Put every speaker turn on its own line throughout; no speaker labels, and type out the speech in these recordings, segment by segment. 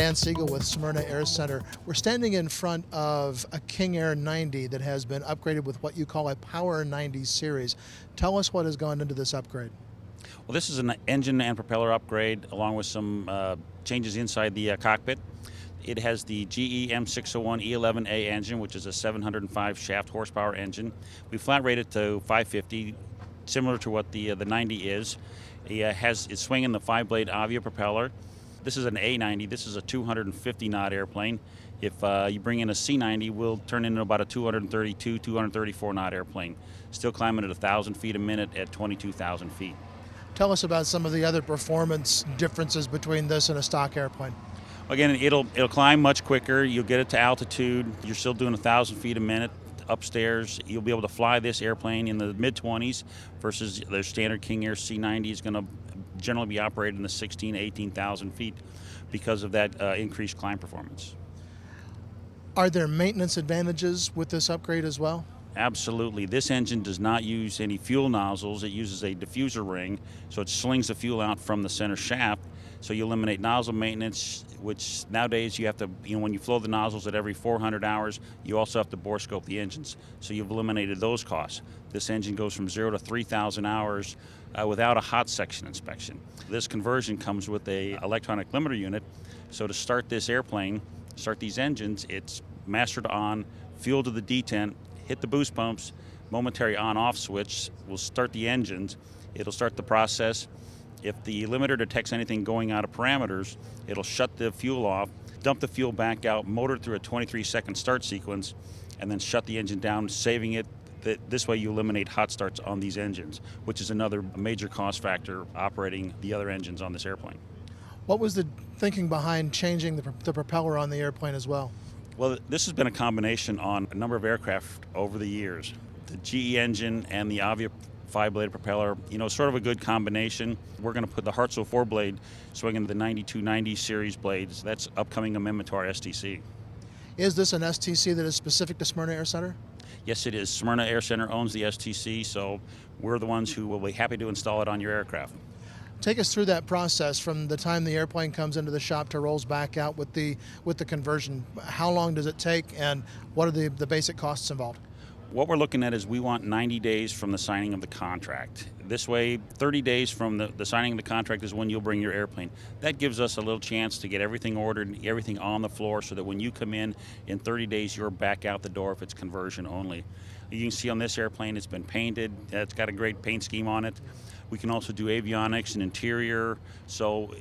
Dan Siegel with Smyrna Air Center. We're standing in front of a King Air 90 that has been upgraded with what you call a Power 90 series. Tell us what has gone into this upgrade.
Well, this is an engine and propeller upgrade along with some changes inside the cockpit. It has the GE M601 E11A engine, which is a 705 shaft horsepower engine. We flat rated to 550, similar to what the 90 is. It's swinging the 5-blade Avio propeller. This is an A90. This is a 250 knot airplane. If you bring in a C90, we'll turn into about a 232, 234 knot airplane. Still climbing at 1,000 feet a minute at 22,000 feet.
Tell us about some of the other performance differences between this and a stock airplane.
Again, it'll climb much quicker. You'll get it to altitude. You're still doing 1,000 feet a minute upstairs. You'll be able to fly this airplane in the mid-20s versus the standard King Air C90 is going to generally be operated in the 16,000 to 18,000 feet because of that increased climb performance.
Are there maintenance advantages with this upgrade as well?
Absolutely. This engine does not use any fuel nozzles. It uses a diffuser ring, so it slings the fuel out from the center shaft. So you eliminate nozzle maintenance, which nowadays you have to, when you flow the nozzles at every 400 hours, you also have to bore scope the engines. So you've eliminated those costs. This engine goes from 0 to 3,000 hours without a hot section inspection. This conversion comes with a electronic limiter unit. So to start this airplane, start these engines, it's mastered on, fuel to the detent, hit the boost pumps, momentary on-off switch will start the engines. It'll start the process. If the limiter detects anything going out of parameters, it'll shut the fuel off, dump the fuel back out, motor through a 23-second start sequence, and then shut the engine down, saving it. This way you eliminate hot starts on these engines, which is another major cost factor operating the other engines on this airplane.
What was the thinking behind changing the propeller on the airplane as well?
Well, this has been a combination on a number of aircraft over the years. The GE engine and the Avio 5-blade propeller, sort of a good combination. We're going to put the Hartzell 4-blade swinging the 9290 series blades. That's upcoming amendment to our STC.
Is this an STC that is specific to Smyrna Air Center?
Yes, it is. Smyrna Air Center owns the STC, so we're the ones who will be happy to install it on your aircraft.
Take us through that process from the time the airplane comes into the shop to rolls back out with the conversion. How long does it take, and what are the basic costs involved?
What we're looking at is we want 90 days from the signing of the contract. This way, 30 days from the signing of the contract is when you'll bring your airplane. That gives us a little chance to get everything ordered, everything on the floor, so that when you come in 30 days, you're back out the door if it's conversion only. You can see on this airplane, it's been painted. It's got a great paint scheme on it. We can also do avionics and interior, so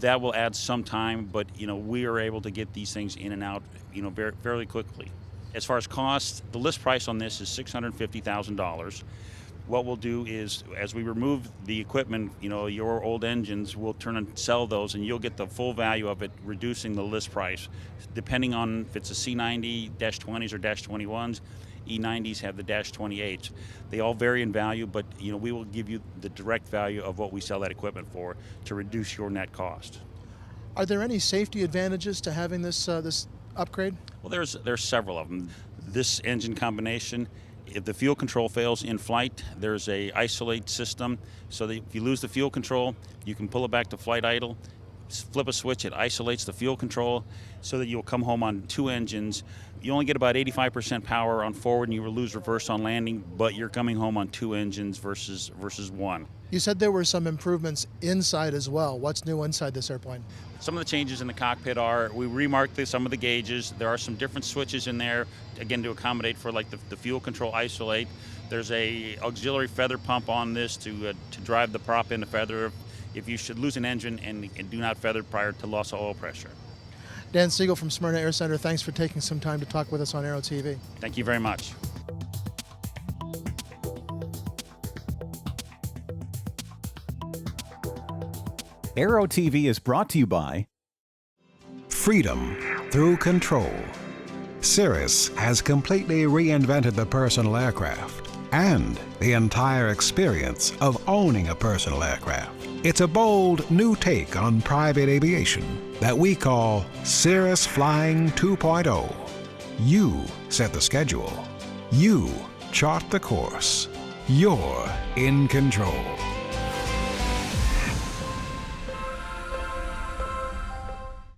that will add some time, but we are able to get these things in and out very, fairly quickly. As far as cost, the list price on this is $650,000. What we'll do is, as we remove the equipment, your old engines, we'll turn and sell those, and you'll get the full value of it, reducing the list price. Depending on if it's a C90, -20s or -21s, E90s have the -28s. They all vary in value, but we will give you the direct value of what we sell that equipment for to reduce your net cost.
Are there any safety advantages to having this upgrade?
Well, there's several of them. This engine combination, if the fuel control fails in flight, there's a isolate system, so that if you lose the fuel control, you can pull it back to flight idle, flip a switch, it isolates the fuel control, so that you'll come home on 2 engines. You only get about 85% power on forward, and you will lose reverse on landing, but you're coming home on 2 engines versus 1.
You said there were some improvements inside as well. What's new inside this airplane?
Some of the changes in the cockpit are, we remarked some of the gauges. There are some different switches in there, again, to accommodate for like the fuel control isolate. There's a auxiliary feather pump on this to drive the prop into feather if you should lose an engine and do not feather prior to loss of oil pressure.
Dan Siegel from Smyrna Air Center, thanks for taking some time to talk with us on Aero-TV.
Thank you very much.
Aero-TV is brought to you by
Freedom through control. Cirrus has completely reinvented the personal aircraft and the entire experience of owning a personal aircraft. It's a bold new take on private aviation that we call Cirrus Flying 2.0. You set the schedule. You chart the course. You're in control.